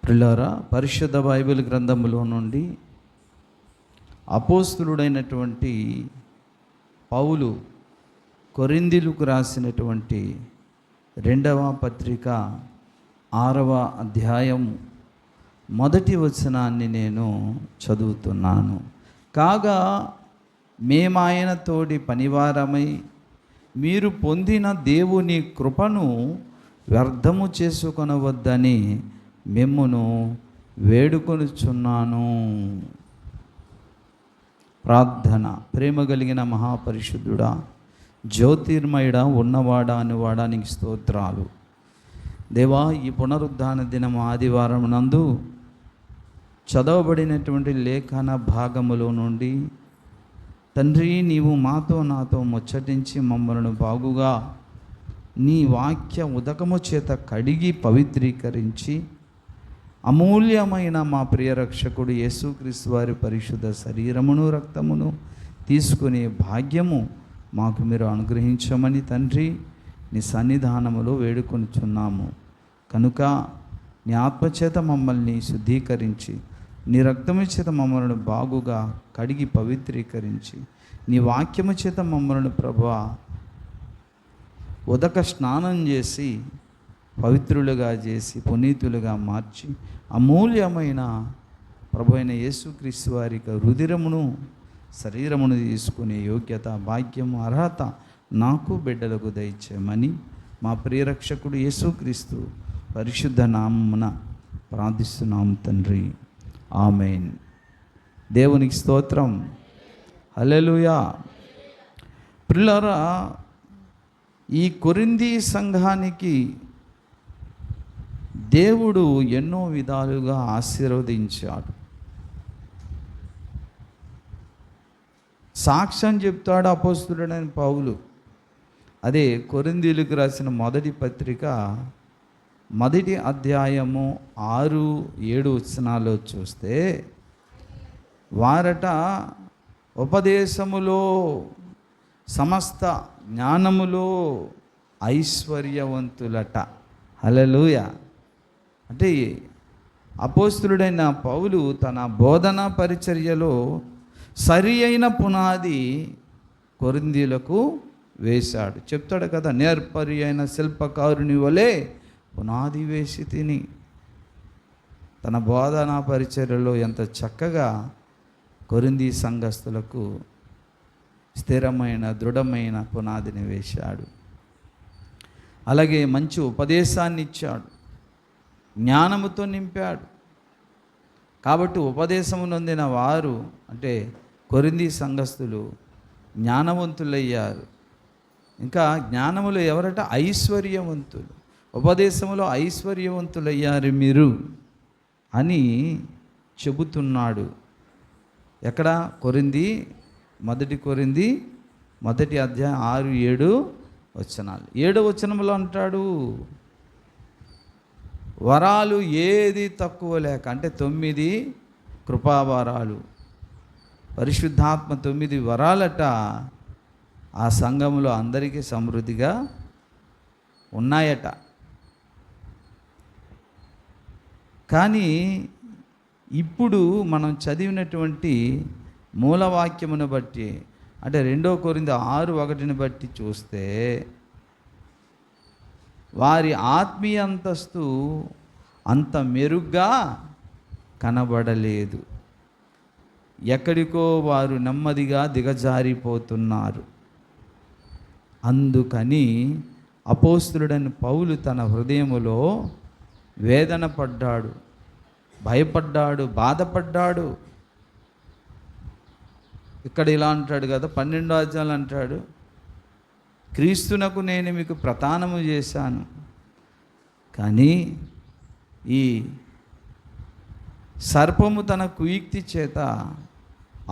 ప్రియులారా, పరిశుద్ధ బైబిల్ గ్రంథములో నుండి అపోస్తులుడైనటువంటి పౌలు కొరింథీయులకు రాసినటువంటి 2వ పత్రిక 6వ అధ్యాయం మొదటి వచనాన్ని నేను చదువుతున్నాను. కాగా మేమాయన తోడి పనివారమై మీరు పొందిన దేవుని కృపను వ్యర్థము చేసుకొనవద్దని మిమ్మును వేడుకొనుచున్నాను. ప్రార్థన. ప్రేమ కలిగిన మహాపరిశుద్ధుడా, జ్యోతిర్మయుడా, ఉన్నవాడా అనువాడా, నీకు స్తోత్రాలు. దేవా, ఈ పునరుద్ధాన దినం ఆదివారం నందు చదవబడినటువంటి లేఖన భాగములో నుండి తండ్రి, నీవు మాతో నాతో ముచ్చటించి మమ్మలను బాగుగా నీ వాక్య ఉదకము చేత కడిగి పవిత్రీకరించి అమూల్యమైన మా ప్రియ రక్షకుడు యేసుక్రీస్తు వారి పరిశుద్ధ శరీరమును రక్తమును తీసుకునే భాగ్యము మాకు మీరు అనుగ్రహించమని తండ్రి నీ సన్నిధానములో వేడుకొనుచున్నాము. కనుక నీ ఆత్మచేత మమ్మల్ని శుద్ధీకరించి నీ రక్తము చేత మమ్మల్ని బాగుగా కడిగి పవిత్రీకరించి నీ వాక్యము చేత మమ్మల్ని ప్రభువా ఉదక స్నానం చేసి పవిత్రులుగా చేసి పునీతులుగా మార్చి అమూల్యమైన ప్రభు అయిన యేసుక్రీస్తు వారి రుధిరమును శరీరమును తీసుకునే యోగ్యత, భాగ్యము, అర్హత నాకు బిడ్డలకు దయచేయమని మా ప్రియరక్షకుడు యేసుక్రీస్తు పరిశుద్ధ నామమున ప్రార్థిస్తున్నాం తండ్రి. ఆమేన్. దేవునికి స్తోత్రం. హల్లెలూయా. ప్రియులారా, ఈ కొరింథీ సంఘానికి దేవుడు ఎన్నో విధాలుగా ఆశీర్వదించాడు. సాక్ష్యం చెప్తాడు అపోస్తలుడైన పౌలు. అదే కొరింథీయులకు రాసిన మొదటి పత్రిక 1వ అధ్యాయము 6-7 వచనాల్లో చూస్తే, వారట ఉపదేశములో సమస్త జ్ఞానములో ఐశ్వర్యవంతులట. హల్లెలూయా. అంటే అపోస్తలుడైన పౌలు తన బోధనా పరిచర్యలో సరి అయిన పునాది కొరింథీయులకు వేశాడు. చెప్తాడు కదా, నేర్పరి అయిన శిల్పకారుని వలె పునాది వేసి తిని. తన బోధనా పరిచర్యలో ఎంత చక్కగా కొరింథీ సంఘస్థులకు స్థిరమైన దృఢమైన పునాదిని వేశాడు. అలాగే మంచి ఉపదేశాన్ని ఇచ్చాడు, జ్ఞానముతో నింపాడు. కాబట్టి ఉపదేశము నొందిన వారు అంటే కొరింథీ సంఘస్థులు జ్ఞానవంతులయ్యారు. ఇంకా జ్ఞానములో ఎవరట? ఐశ్వర్యవంతులు. ఉపదేశములో ఐశ్వర్యవంతులయ్యారు మీరు అని చెబుతున్నాడు. ఎక్కడ? కొరింథీ, 1 కొరింథీ 1వ అధ్యాయం 6-7 వచనాలు. 7వ వచనంలో అంటాడు, వరాలు ఏది తక్కువ లేక, అంటే 9 కృపావరాలు, పరిశుద్ధాత్మ 9 వరాలట ఆ సంఘంలో అందరికీ సమృద్ధిగా ఉన్నాయట. కానీ ఇప్పుడు మనం చదివినటువంటి మూలవాక్యమును బట్టి, అంటే 2 కొరింథీ 6:1 బట్టి చూస్తే, వారి ఆత్మీయ అంతస్తు అంత మెరుగ్గా కనబడలేదు. ఎక్కడికో వారు నెమ్మదిగా దిగజారిపోతున్నారు. అందుకని అపోస్తలుడైన పౌలు తన హృదయములో వేదన పడ్డాడు, భయపడ్డాడు, బాధపడ్డాడు. ఇక్కడ ఇలా అంటాడు కదా, 12వ అధ్యాయం అంటాడు, క్రీస్తునకు నేను మీకు ప్రదానము చేశాను, కానీ ఈ సర్పము తన కుయుక్తి చేత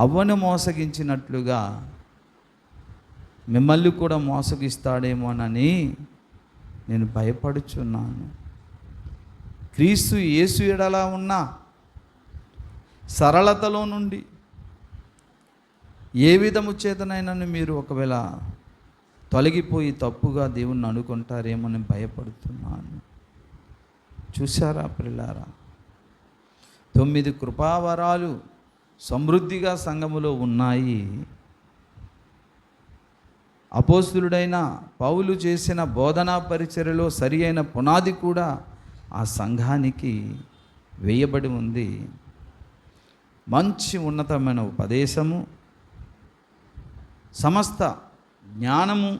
అవ్వను మోసగించినట్లుగా మిమ్మల్ని కూడా మోసగిస్తాడేమోనని నేను భయపడుచున్నాను. క్రీస్తు యేసు ఎడలా ఉన్న సరళతలో నుండి ఏ విధము చేతనైనా మీరు ఒకవేళ తొలగిపోయి తప్పుగా దేవుణ్ణి అనుకుంటారేమో అని భయపడుతున్నాను. చూసారా ప్రియులారా, 9 కృపావరాలు సమృద్ధిగా సంఘములో ఉన్నాయి. అపోస్తులుడైన పౌలు చేసిన బోధనా పరిచర్యలో సరి అయిన పునాది కూడా ఆ సంఘానికి వేయబడి ఉంది. మంచి ఉన్నతమైన ఉపదేశము, సమస్త జ్ఞానము,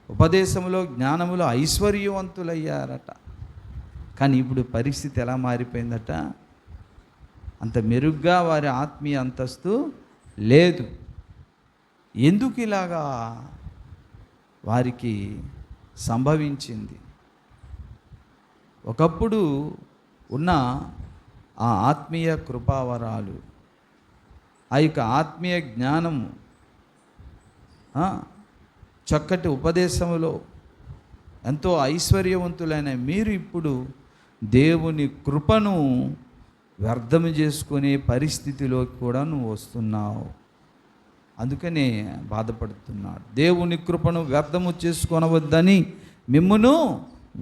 ఉపదేశములో జ్ఞానములో ఐశ్వర్యవంతులయ్యారట. కానీ ఇప్పుడు పరిస్థితి ఎలా మారిపోయిందట? అంత మెరుగ్గా వారి ఆత్మీయ అంతస్తు లేదు. ఎందుకు ఇలాగా వారికి సంభవించింది? ఒకప్పుడు ఉన్న ఆ ఆత్మీయ కృపావరాలు, ఆ యొక్క ఆత్మీయ జ్ఞానము, చక్కటి ఉపదేశములో ఎంతో ఐశ్వర్యవంతులైన మీరు ఇప్పుడు దేవుని కృపను వ్యర్థం చేసుకునే పరిస్థితిలోకి కూడా నువ్వు వస్తున్నావు. అందుకనే బాధపడుతున్నాడు. దేవుని కృపను వ్యర్థము చేసుకొనవద్దని మిమ్మును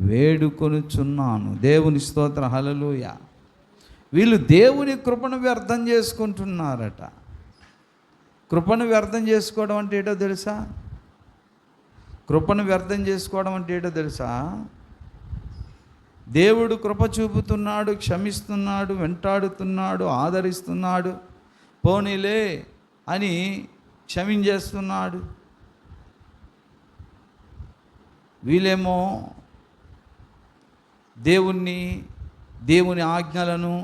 వేడుకొనుచున్నాను. దేవుని స్తోత్ర, హల్లెలూయా. వీళ్ళు దేవుని కృపను వ్యర్థం చేసుకుంటున్నారట. కృపను వ్యర్థం చేసుకోవడం అంటే ఏంటో తెలుసా? కృపను వ్యర్థం చేసుకోవడం అంటే ఏంటో తెలుసా? దేవుడు కృప చూపుతున్నాడు, క్షమిస్తున్నాడు, వెంటాడుతున్నాడు, ఆదరిస్తున్నాడు, పోనీలే అని క్షమించేస్తున్నాడు. వీళ్ళేమో దేవుని ఆజ్ఞలను,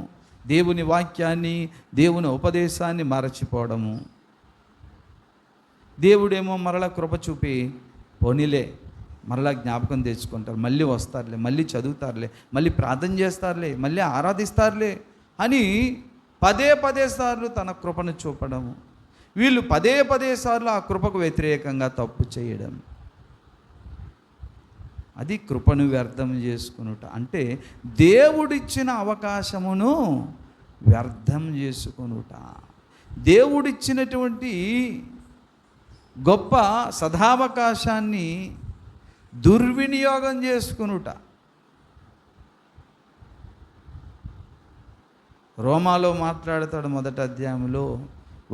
దేవుని వాక్యాన్ని, దేవుని ఉపదేశాన్ని మరచిపోవడము. దేవుడేమో మరలా కృప చూపి పోనీలే మరలా జ్ఞాపకం తెచ్చుకుంటారు, మళ్ళీ వస్తారులే, మళ్ళీ చదువుతారులే, మళ్ళీ ప్రార్థన చేస్తారులే, మళ్ళీ ఆరాధిస్తారులే అని పదే సార్లు తన కృపను చూపడము. వీళ్ళు పదే సార్లు ఆ కృపకు వ్యతిరేకంగా తప్పు చేయడం. అది కృపను వ్యర్థం చేసుకునుట అంటే దేవుడిచ్చిన అవకాశమును వ్యర్థం చేసుకునుట, దేవుడిచ్చినటువంటి గొప్ప సదావకాశాన్ని దుర్వినియోగం చేసుకునుట. రోమాలో మాట్లాడతాడు 1వ అధ్యాయంలో,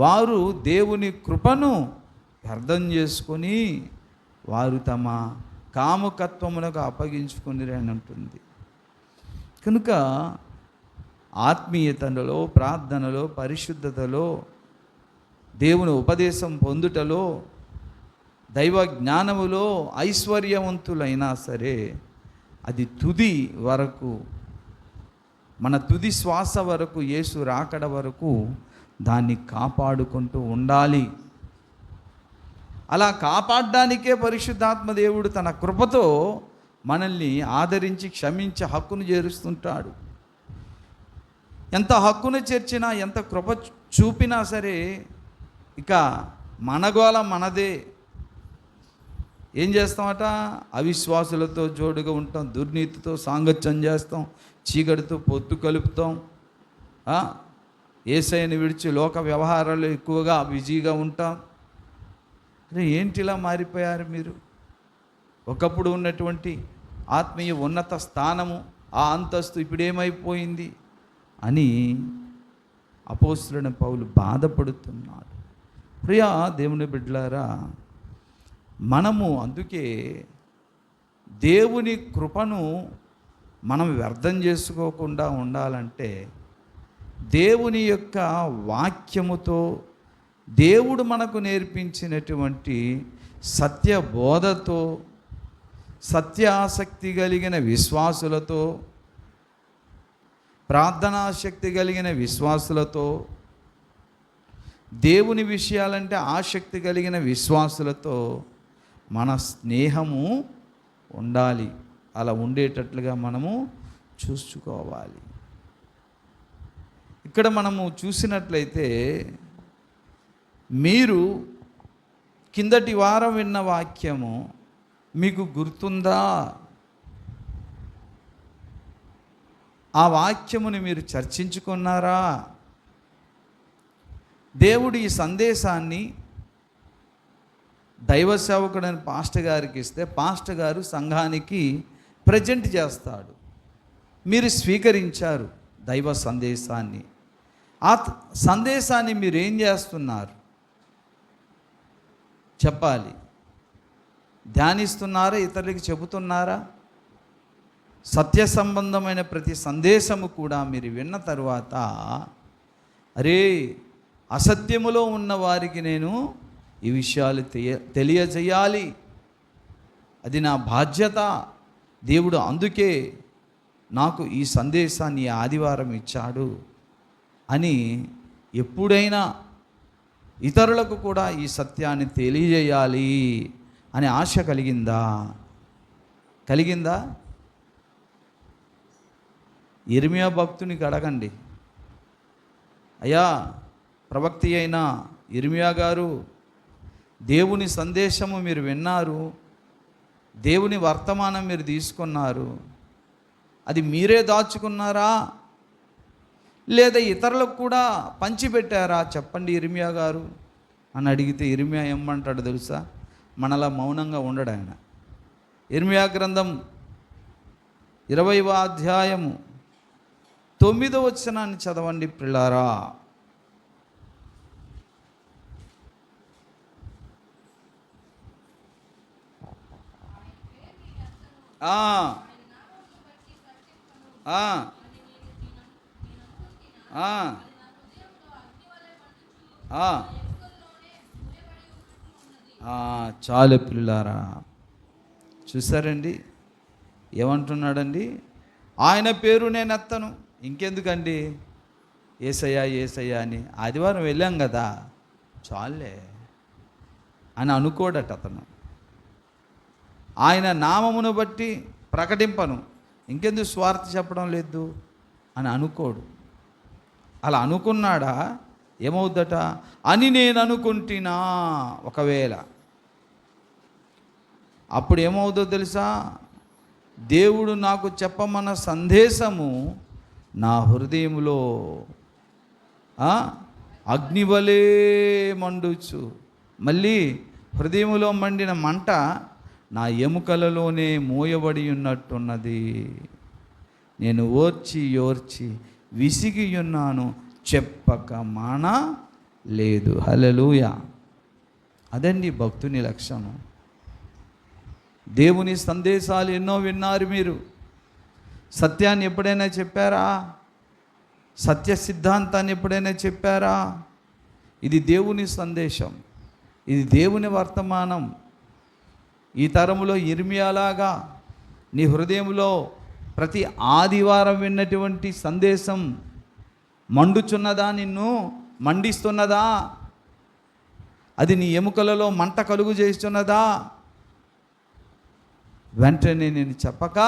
వారు దేవుని కృపను వ్యర్థం చేసుకొని వారు తమ కాముకత్వములకు అప్పగించుకుని అని ఉంటుంది. కనుక ఆత్మీయతలో, ప్రార్థనలో, పరిశుద్ధతలో, దేవుని ఉపదేశం పొందుటలో, దైవ జ్ఞానములో ఐశ్వర్యవంతులైనా సరే అది తుది వరకు, మన తుది శ్వాస వరకు, యేసు రాకడ వరకు దాన్ని కాపాడుకుంటూ ఉండాలి. అలా కాపాడడానికే పరిశుద్ధాత్మ దేవుడు తన కృపతో మనల్ని ఆదరించి క్షమించి హక్కును చేరుస్తుంటాడు. ఎంత హక్కును చేర్చినా, ఎంత కృప చూపినా సరే ఇక మనగోల మనదే. ఏం చేస్తామట? అవిశ్వాసులతో జోడుగా ఉంటాం, దుర్నీతితో సాంగత్యం చేస్తాం, చీకటితో పొత్తు కలుపుతాం, యేసయ్యను విడిచి లోక వ్యవహారాలు ఎక్కువగా బిజీగా ఉంటాం. ఏంటిలా మారిపోయారు మీరు? ఒకప్పుడు ఉన్నటువంటి ఆత్మీయ ఉన్నత స్థానము, ఆ అంతస్తు ఇప్పుడేమైపోయింది అని అపోస్తలుడైన పౌలు బాధపడుతున్నాడు. ప్రియా దేవుని బిడ్డలారా, మనము అందుకే దేవుని కృపను మనం వ్యర్థం చేసుకోకుండా ఉండాలంటే దేవుని యొక్క వాక్యముతో, దేవుడు మనకు నేర్పించినటువంటి సత్యబోధతో, సత్యాసక్తి కలిగిన విశ్వాసులతో, ప్రార్థనాశక్తి కలిగిన విశ్వాసులతో, దేవుని విషయాలంటే ఆసక్తి కలిగిన విశ్వాసులతో మన స్నేహము ఉండాలి. అలా ఉండేటట్లుగా మనము చూసుకోవాలి. ఇక్కడ మనము చూసినట్లయితే, మీరు కిందటి వారం విన్న వాక్యము మీకు గుర్తుందా? ఆ వాక్యముని మీరు చర్చించుకున్నారా? దేవుడు ఈ సందేశాన్ని దైవ సేవకుడైన పాస్టర్ గారికి ఇస్తే, పాస్టర్ గారు సంఘానికి ప్రజెంట్ చేస్తాడు. మీరు స్వీకరించారు, దైవ సందేశాన్ని. ఆ సందేశాన్ని మీరు ఏం చేస్తున్నారు చెప్పాలి. ధ్యానిస్తున్నారా? ఇతరులకి చెబుతున్నారా? సత్య సంబంధమైన ప్రతి సందేశము కూడా మీరు విన్న తరువాత, అరే అసత్యములో ఉన్న వారికి నేను ఈ విషయాలు తెలియజేయాలి, అది నా బాధ్యత, దేవుడు అందుకే నాకు ఈ సందేశాన్ని ఆదివారం ఇచ్చాడు అని ఎప్పుడైనా ఇతరులకు కూడా ఈ సత్యాన్ని తెలియజేయాలి అనే ఆశ కలిగిందా? ఇర్మియా భక్తునికి అడగండి, అయ్యా ప్రవక్తి అయిన ఇర్మియా గారు, దేవుని సందేశము మీరు విన్నారు, దేవుని వర్తమానం మీరు తీసుకున్నారు, అది మీరే దాచుకున్నారా లేదా ఇతరులకు కూడా పంచిపెట్టారా చెప్పండి ఇర్మియా గారు అని అడిగితే ఇర్మియా ఏమంటాడు తెలుసా? మనలా మౌనంగా ఉండడు ఆయన. ఇర్మియా గ్రంథం 20వ అధ్యాయము 9వ వచనాన్ని చదవండి ప్రియులారా. చాలు పిల్లారా, చూసారండి ఏమంటున్నాడండి? ఆయన పేరు నేను ఎత్తను. ఇంకెందుకండి యేసయ్యా యేసయ్యా అని ఆదివారం వెళ్ళాం కదా చాలే అని అనుకోడట అతను. ఆయన నామమును బట్టి ప్రకటింపను, ఇంకెందుకు స్వార్థ చెప్పడం లేదు అని అనుకోడు. అలా అనుకున్నాడా ఏమవుద్దట అని నేను అనుకుంటున్నా. ఒకవేళ అప్పుడు ఏమవుతుందో తెలుసా? దేవుడు నాకు చెప్పమన్న సందేశము నా హృదయంలో అగ్నివలే మండుచు, మళ్ళీ హృదయంలో మండిన మంట నా ఎముకలలోనే మోయబడి ఉన్నట్టున్నది. నేను ఓర్చి విసిగి ఉన్నాను, చెప్పక మాన లేదు. హల్లెలూయా. అదండి భక్తుని లక్షణం. దేవుని సందేశాలు ఎన్నో విన్నారు మీరు. సత్యాన్ని ఎప్పుడైనా చెప్పారా? సత్య సిద్ధాంతాన్ని ఎప్పుడైనా చెప్పారా? ఇది దేవుని సందేశం, ఇది దేవుని వర్తమానం. ఈ తరములో ఇర్మియాలాగా నీ హృదయంలో ప్రతి ఆదివారం విన్నటువంటి సందేశం మండుచున్నదా? నిన్ను మండిస్తున్నదా? అది నీ ఎముకలలో మంట కలుగు చేస్తున్నదా? వెంటనే నేను చెప్పక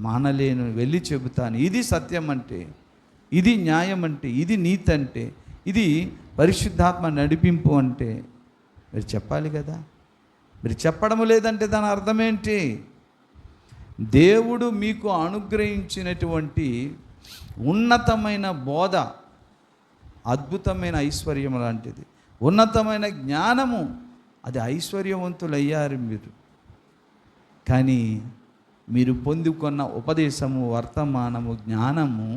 మానలేను, వెళ్ళి చెబుతాను. ఇది సత్యం అంటే, ఇది న్యాయం అంటే, ఇది నీతి అంటే, ఇది పరిశుద్ధాత్మ నడిపింపు అంటే మీరు చెప్పాలి కదా. మీరు చెప్పడం లేదంటే దాని అర్థం ఏంటి? దేవుడు మీకు అనుగ్రహించినటువంటి ఉన్నతమైన బోధ అద్భుతమైన ఐశ్వర్యం లాంటిది, ఉన్నతమైన జ్ఞానము, అది ఐశ్వర్యవంతులయ్యారు మీరు. కానీ మీరు పొందుకున్న ఉపదేశము, వర్తమానము, జ్ఞానము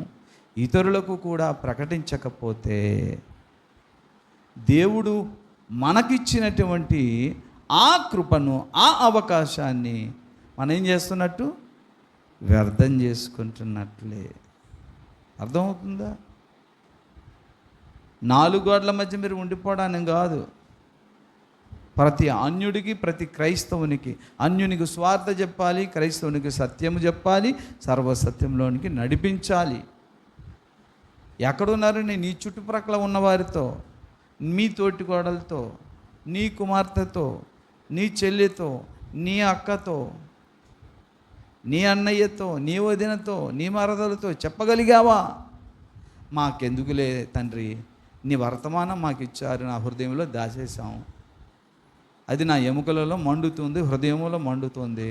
ఇతరులకు కూడా ప్రకటించకపోతే దేవుడు మనకిచ్చినటువంటి ఆ కృపను, ఆ అవకాశాన్ని మనం ఏం చేస్తున్నట్టు? వ్యర్థం చేసుకుంటున్నట్లే. అర్థమవుతుందా? 4 గోడల మధ్య మీరు ఉండిపోవడానికి కాదు. ప్రతి అన్యుడికి, ప్రతి క్రైస్తవునికి, అన్యునికి స్వార్థ చెప్పాలి, క్రైస్తవునికి సత్యము చెప్పాలి, సర్వసత్యంలోనికి నడిపించాలి. ఎక్కడున్నారు? నీ చుట్టుప్రక్కల ఉన్నవారితో, మీ తోటి కోడలతో, నీ కుమార్తెతో, నీ చెల్లితో, నీ అక్కతో, నీ అన్నయ్యతో, నీ వదినతో, నీ మరదలతో చెప్పగలిగావా? మాకెందుకులే తండ్రి, నీ వర్తమానం మాకు ఇచ్చారు, నా హృదయంలో దాచేసాం, అది నా ఎముకలలో మండుతుంది, హృదయంలో మండుతుంది.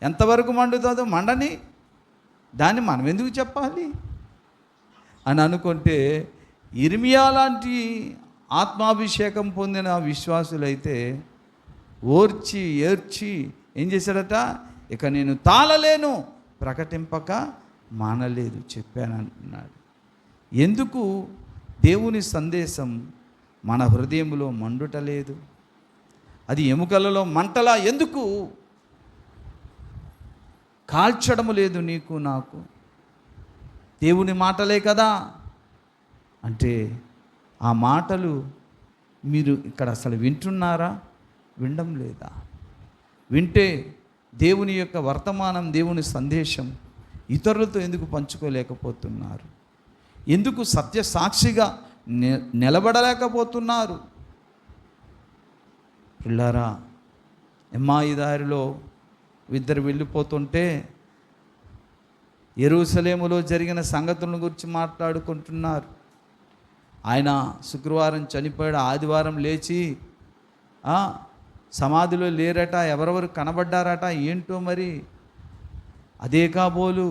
ఎంతవరకు మండుతుందో మండని, దాన్ని మనం ఎందుకు చెప్పాలి అని అనుకుంటే, ఇర్మియా లాంటి ఆత్మాభిషేకం పొందిన విశ్వాసులైతే ఏర్చి ఏం చేశాడట? ఇక నేను తాళలేను, ప్రకటింపక మానలేదు, చెప్పానంటున్నాడు. ఎందుకు దేవుని సందేశం మన హృదయంలో మండుటలేదు? అది ఎముకలలో మంటలా ఎందుకు కాల్చడము లేదు నీకు నాకు? దేవుని మాటలే కదా. అంటే ఆ మాటలు మీరు ఇక్కడ అసలు వింటున్నారా? వినడం లేదా? వింటే దేవుని యొక్క వర్తమానం, దేవుని సందేశం ఇతరులతో ఎందుకు పంచుకోలేకపోతున్నారు? ఎందుకు సత్య సాక్షిగా నిలబడలేకపోతున్నారు? పిల్లారా, ఎమ్మాయి దారిలో ఇద్దరు వెళ్ళిపోతుంటే యెరూషలేములో జరిగిన సంగతులను గురించి మాట్లాడుకుంటున్నారు. ఆయన శుక్రవారం చనిపోయాడు, ఆదివారం లేచి సమాధిలో లేరట, ఎవరెవరు కనబడ్డారట, ఏంటో మరి. అదే కాబోలు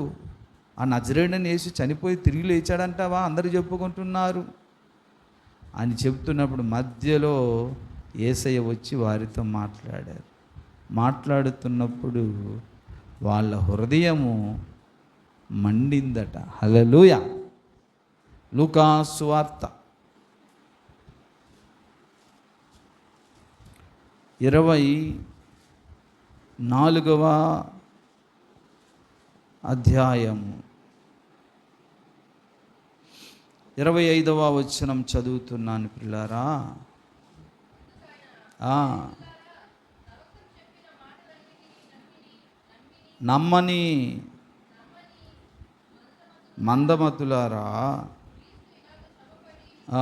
ఆ నజరేయుడని యేసు చనిపోయి తిరిగి లేచాడంటావా అందరూ చెప్పుకుంటున్నారు అని చెప్తున్నప్పుడు మధ్యలో యేసయ్య వచ్చి వారితో మాట్లాడారు. మాట్లాడుతున్నప్పుడు వాళ్ళ హృదయము మండిందట. హల్లెలూయా. లూకా సువార్త 24వ అధ్యాయము 25వ వచనం చదువుతున్నాను పిల్లారా. నమ్మని మందమతులారా, ఆ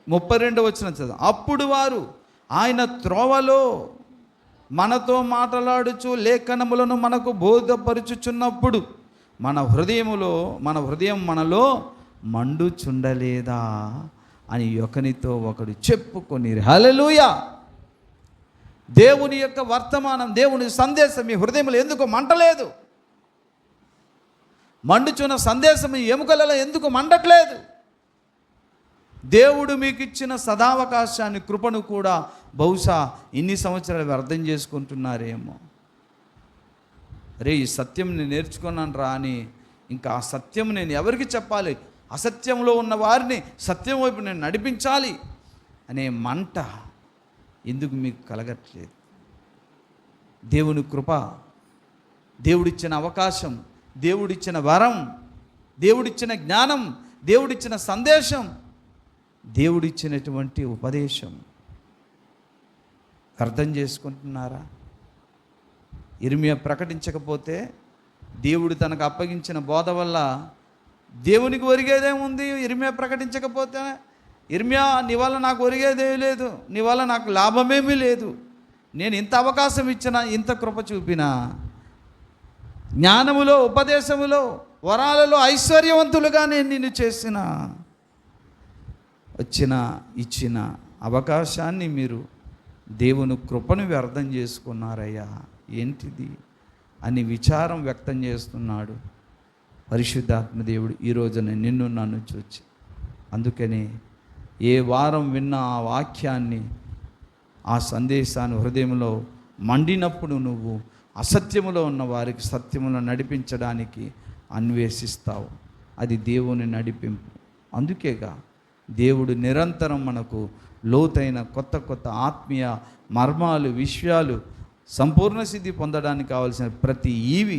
32వ వచనం చదువు. అప్పుడు వారు ఆయన త్రోవలో మనతో మాట్లాడుచు లేఖనములను మనకు బోధపరుచుచున్నప్పుడు మన హృదయం మనలో మండుచుండలేదా అని ఒకనితో ఒకడు చెప్పుకొనిరి. హల్లెలూయా. దేవుని యొక్క వర్తమానం, దేవుని సందేశం మీ హృదయంలో ఎందుకు మంటలేదు? మండుచున్న సందేశం ఈ ఎముకలలో ఎందుకు మండట్లేదు? దేవుడు మీకు ఇచ్చిన సదావకాశాన్ని, కృపను కూడా బహుశా ఇన్ని సంవత్సరాలు అర్థం చేసుకుంటున్నారేమో. అరే, ఈ సత్యం నేను నేర్చుకున్నాను రా అని ఇంకా ఆ సత్యం నేను ఎవరికి చెప్పాలి? అసత్యంలో ఉన్న వారిని సత్యం వైపు నేను నడిపించాలి అనే మంట ఎందుకు మీకు కలగట్లేదు? దేవుని కృప, దేవుడిచ్చిన అవకాశం, దేవుడిచ్చిన వరం, దేవుడిచ్చిన జ్ఞానం, దేవుడిచ్చిన సందేశం, దేవుడిచ్చినటువంటి ఉపదేశం అర్థం చేసుకుంటున్నారా? ఇర్మియా ప్రకటించకపోతే దేవుడు తనకు అప్పగించిన బోధ వల్ల దేవునికి ఒరిగేదేముంది? ఇర్మియా ప్రకటించకపోతే, ఇర్మియా నీ వల్ల నాకు ఒరిగేదేమీ లేదు, నీ వల్ల నాకు లాభమేమీ లేదు, నేను ఇంత అవకాశం ఇచ్చినా, ఇంత కృప చూపినా, జ్ఞానములో, ఉపదేశములో, వరాలలో ఐశ్వర్యవంతులుగా నేను నిన్ను చేసిన ఇచ్చిన అవకాశాన్ని మీరు దేవుని కృపను వ్యర్థం చేసుకున్నారయ్యా, ఏంటిది అని విచారం వ్యక్తం చేస్తున్నాడు పరిశుద్ధాత్మ దేవుడు ఈ రోజున నిన్ను నన్ను చూచి. అందుకని ఏ వారం విన్న ఆ వాక్యాన్ని, ఆ సందేశాన్ని హృదయంలో మండినప్పుడు నువ్వు అసత్యములో ఉన్న వారికి సత్యములో నడిపించడానికి అన్వేషిస్తావు. అది దేవుని నడిపింపు. అందుకేగా దేవుడు నిరంతరం మనకు లోతైన కొత్త కొత్త ఆత్మీయ మర్మాలు, విషయాలు సంపూర్ణ సిద్ధి పొందడానికి కావలసిన ప్రతి ఈవి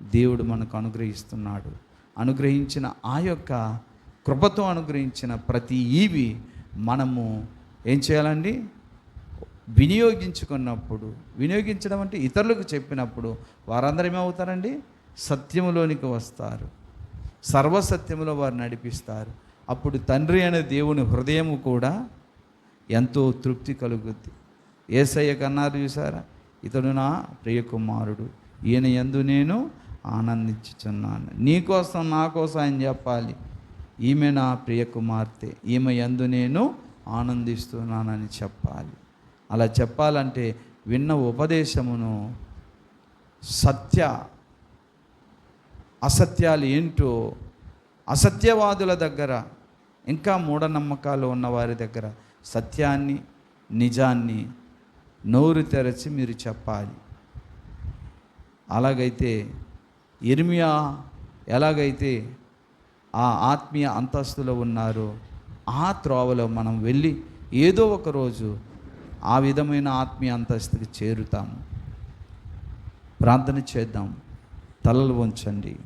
దేవుడు మనకు అనుగ్రహిస్తున్నాడు. అనుగ్రహించిన ఆ యొక్క కృపతో అనుగ్రహించిన ప్రతి ఈవి మనము ఏం చేయాలండి? వినియోగించడం అంటే ఇతరులకు చెప్పినప్పుడు వారందరూ ఏమవుతారండి? సత్యములోనికి వస్తారు, సర్వసత్యములో వారు నడిపిస్తారు. అప్పుడు తండ్రి అనే దేవుని హృదయము కూడా ఎంతో తృప్తి కలుగుద్ది. యేసయ్య కన్నారు చూసారా, ఇతడు నా ప్రియకుమారుడు, ఈయన యందు నేను ఆనందించుచున్నాను. నీకోసం నా కోసం ఆయన చెప్పాలి, ఈమె నా ప్రియకుమార్తె, ఈమె యందు నేను ఆనందిస్తున్నానని చెప్పాలి. అలా చెప్పాలంటే విన్న ఉపదేశమును, అసత్యాలు ఏంటో అసత్యవాదుల దగ్గర, ఇంకా మూఢనమ్మకాలు ఉన్న వారి దగ్గర సత్యాన్ని, నిజాన్ని నోరు తెరచి మీరు చెప్పాలి. అలాగైతే యిర్మీయా ఎలాగైతే ఆ ఆత్మీయ అంతస్తులో ఉన్నారో ఆ త్రోవలో మనం వెళ్ళి ఏదో ఒక రోజు ఆ విధమైన ఆత్మీయ అంతస్తుకి చేరుతాము. ప్రార్థన చేద్దాం. తలలు వంచండి.